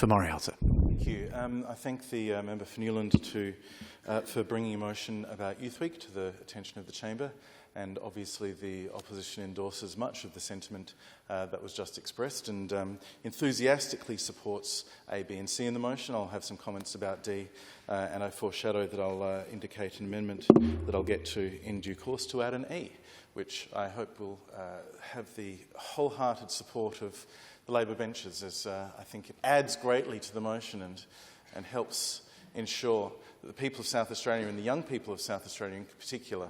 for Morialta. Thank you. I thank the member for Newland for bringing a motion about Youth Week to the attention of the chamber, and obviously the opposition endorses much of the sentiment that was just expressed and enthusiastically supports A, B and C in the motion. I'll have some comments about D, and I foreshadow that I'll indicate an amendment that I'll get to in due course to add an E, which I hope will have the wholehearted support of the Labor benches, as I think it adds greatly to the motion and helps ensure that the people of South Australia and the young people of South Australia in particular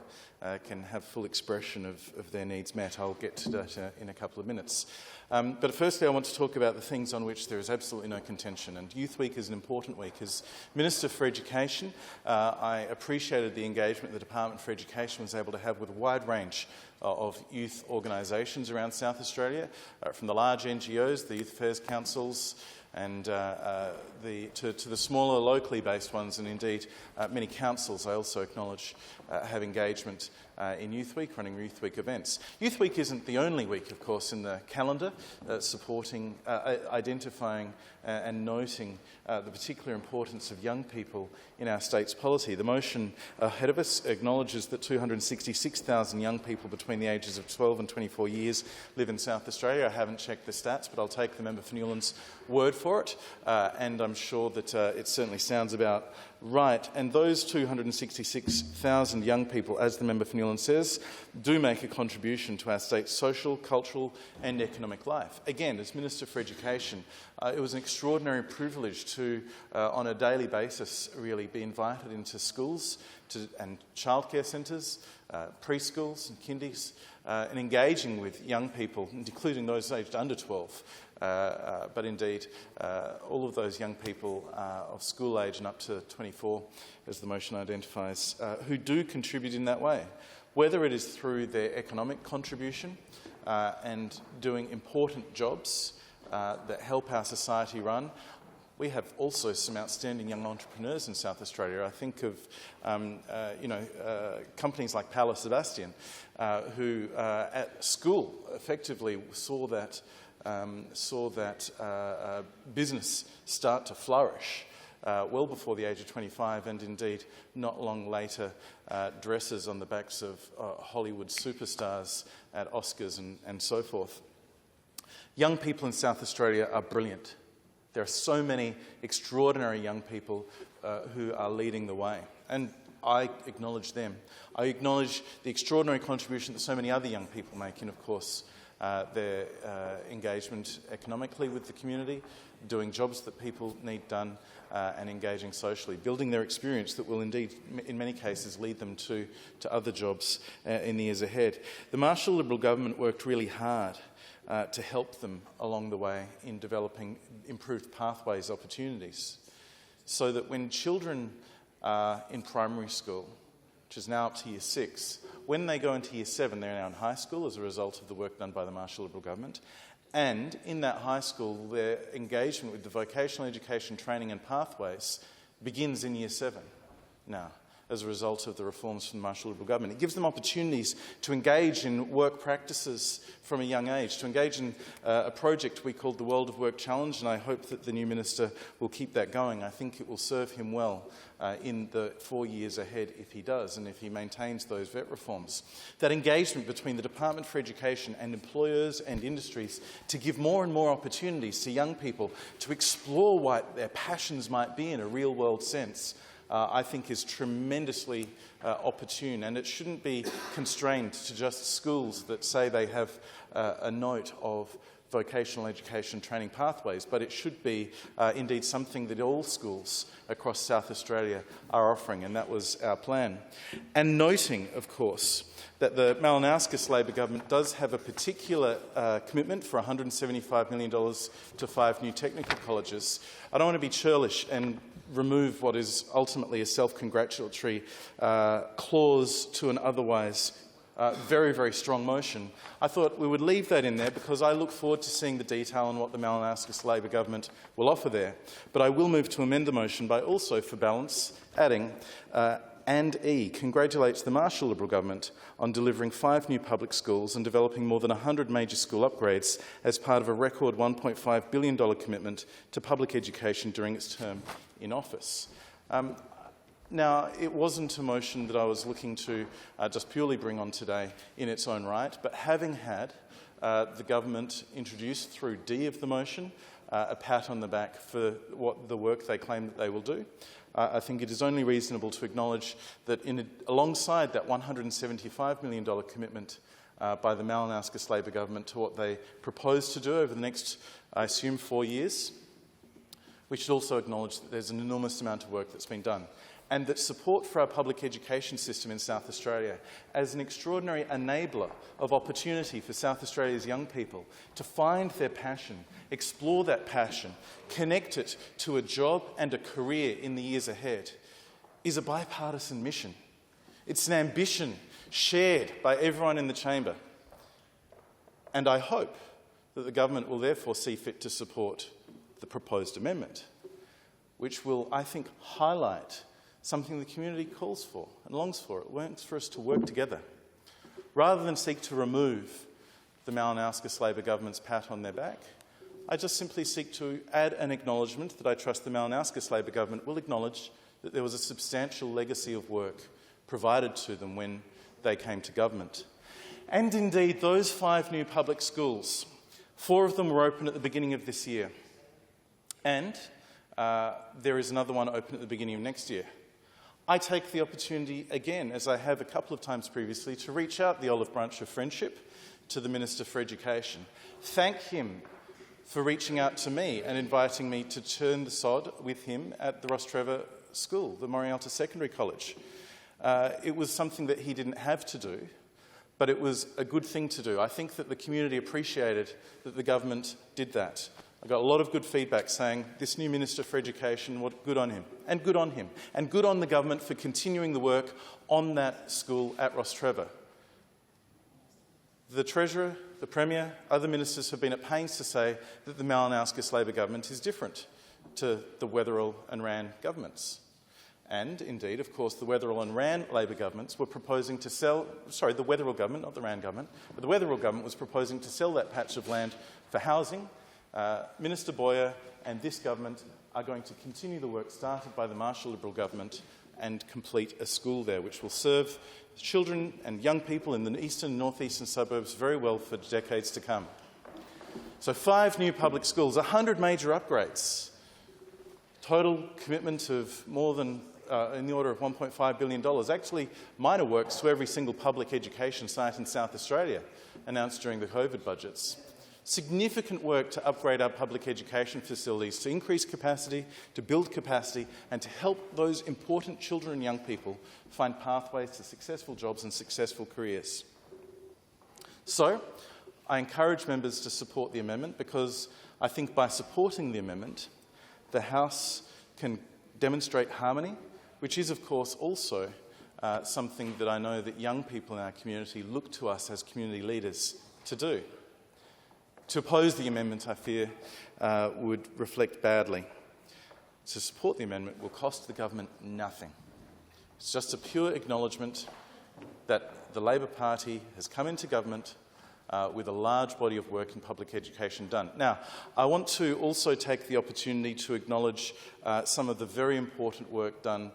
can have full expression of their needs met. I'll get to that in a couple of minutes. But firstly, I want to talk about the things on which there is absolutely no contention. And Youth Week is an important week. As Minister for Education, I appreciated the engagement the Department for Education was able to have with a wide range of youth organisations around South Australia, from the large NGOs, the Youth Affairs Councils, and to the smaller locally based ones, and indeed many councils I also acknowledge have engagement in Youth Week, running Youth Week events. Youth Week isn't the only week, of course, in the calendar supporting, identifying and noting the particular importance of young people in our state's polity. The motion ahead of us acknowledges that 266,000 young people between the ages of 12 and 24 years live in South Australia. I haven't checked the stats, but I'll take the member for Newland's word for it, and I'm sure that it certainly sounds about right. And those 266,000 young people, as the member for Newland says, do make a contribution to our state's social, cultural and economic life. Again, as Minister for Education, it was an extraordinary privilege to, on a daily basis, really be invited into schools and childcare centres, preschools and kindies, and engaging with young people, including those aged under 12. But indeed, all of those young people of school age and up to 24, as the motion identifies, who do contribute in that way, whether it is through their economic contribution and doing important jobs that help our society run. We have also some outstanding young entrepreneurs in South Australia. I think of companies like Paolo Sebastian, who at school effectively saw that business start to flourish well before the age of 25, and indeed not long later dresses on the backs of Hollywood superstars at Oscars and so forth. Young people in South Australia are brilliant. There are so many extraordinary young people who are leading the way, and I acknowledge them. I acknowledge the extraordinary contribution that so many other young people make in, of course, their engagement economically with the community, doing jobs that people need done, and engaging socially, building their experience that will indeed, in many cases, lead them to other jobs in the years ahead. The Marshall Liberal government worked really hard to help them along the way in developing improved pathways opportunities, so that when children are in primary school, which is now up to Year 6, when they go into Year 7, they're now in high school as a result of the work done by the Marshall Liberal government. And in that high school, their engagement with the vocational education training and pathways begins in Year 7 now, as a result of the reforms from the Marshall Liberal government. It gives them opportunities to engage in work practices from a young age, to engage in a project we called the World of Work Challenge, and I hope that the new minister will keep that going. I think it will serve him well in the 4 years ahead if he does, and if he maintains those VET reforms. That engagement between the Department for Education and employers and industries to give more and more opportunities to young people to explore what their passions might be in a real-world sense, I think is tremendously opportune, and it shouldn't be constrained to just schools that say they have a note of vocational education training pathways, but it should be indeed something that all schools across South Australia are offering, and that was our plan. And noting, of course, that the Malinowskis Labor government does have a particular commitment for $175 million to 5 new technical colleges. I don't want to be churlish and remove what is ultimately a self-congratulatory clause to an otherwise very, very strong motion. I thought we would leave that in there because I look forward to seeing the detail on what the Malinowskis Labor government will offer there. But I will move to amend the motion by also, for balance, adding and E congratulates the Marshall Liberal Government on delivering 5 new public schools and developing more than 100 major school upgrades as part of a record $1.5 billion commitment to public education during its term in office. Now, it wasn't a motion that I was looking to just purely bring on today in its own right, but having had the government introduce through D of the motion a pat on the back for the work they claim that they will do, I think it is only reasonable to acknowledge that alongside that $175 million commitment by the Malinauskas Labor government to what they propose to do over the next, I assume, 4 years, we should also acknowledge that there's an enormous amount of work that's been done, and that support for our public education system in South Australia as an extraordinary enabler of opportunity for South Australia's young people to find their passion, explore that passion, connect it to a job and a career in the years ahead, is a bipartisan mission. It's an ambition shared by everyone in the chamber. And I hope that the government will therefore see fit to support the proposed amendment, which will, I think, highlight something the community calls for and longs for. It wants for us to work together. Rather than seek to remove the Malinauskas Labor government's pat on their back, I just simply seek to add an acknowledgement that I trust the Malinauskas Labor government will acknowledge that there was a substantial legacy of work provided to them when they came to government. And indeed, those 5 new public schools, 4 of them were open at the beginning of this year. And there is another one open at the beginning of next year. I take the opportunity again, as I have a couple of times previously, to reach out the olive branch of friendship to the Minister for Education. Thank him for reaching out to me and inviting me to turn the sod with him at the Ross Trevor School, the Morialta Secondary College. It was something that he didn't have to do, but it was a good thing to do. I think that the community appreciated that the government did that. I got a lot of good feedback saying, this new Minister for Education, what good on him, and good on him, and good on the government for continuing the work on that school at Ross Trevor. The Treasurer, the Premier, other ministers have been at pains to say that the Malinauskas Labor government is different to the Wetherill and Rann governments. And indeed, of course, the Wetherill and Rann Labor governments were proposing to sell, the Wetherill government, not the Rann government, but the Wetherill government was proposing to sell that patch of land for housing. Minister Boyer and this government are going to continue the work started by the Marshall Liberal government and complete a school there, which will serve children and young people in the eastern and northeastern suburbs very well for decades to come. So 5 new public schools, 100 major upgrades, total commitment of more than in the order of $1.5 billion. Actually, minor works to every single public education site in South Australia announced during the COVID budgets. Significant work to upgrade our public education facilities, to increase capacity, to build capacity, and to help those important children and young people find pathways to successful jobs and successful careers. So, I encourage members to support the amendment because I think by supporting the amendment, the House can demonstrate harmony, which is, of course, also something that I know that young people in our community look to us as community leaders to do. To oppose the amendment, I fear, would reflect badly. To support the amendment will cost the government nothing. It's just a pure acknowledgement that the Labor Party has come into government with a large body of work in public education done. Now, I want to also take the opportunity to acknowledge some of the very important work done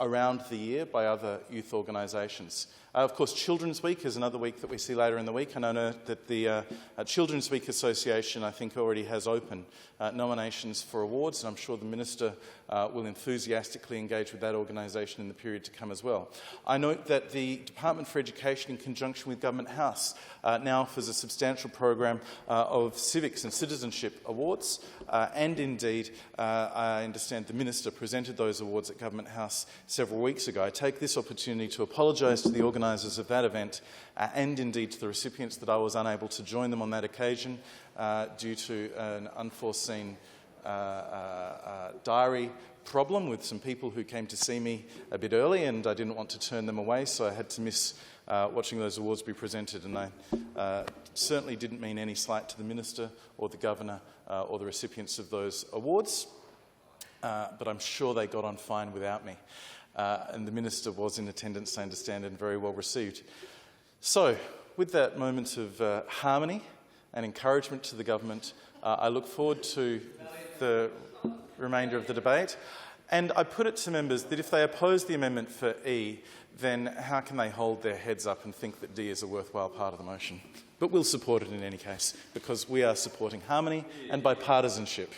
around the year by other youth organisations. Of course, Children's Week is another week that we see later in the week, and I know that the Children's Week Association, I think, already has open nominations for awards, and I'm sure the Minister will enthusiastically engage with that organisation in the period to come as well. I note that the Department for Education, in conjunction with Government House, now offers a substantial program of civics and citizenship awards, and indeed, I understand the Minister presented those awards at Government House several weeks ago. I take this opportunity to apologise to the organisers of that event and indeed to the recipients that I was unable to join them on that occasion due to an unforeseen diary problem with some people who came to see me a bit early, and I didn't want to turn them away, so I had to miss watching those awards be presented, and I certainly didn't mean any slight to the Minister or the Governor or the recipients of those awards, but I'm sure they got on fine without me. and the Minister was in attendance, I understand, and very well received. So, with that moment of harmony and encouragement to the government, I look forward to the remainder of the debate. And I put it to members that if they oppose the amendment for E, then how can they hold their heads up and think that D is a worthwhile part of the motion? But we'll support it in any case, because we are supporting harmony and bipartisanship.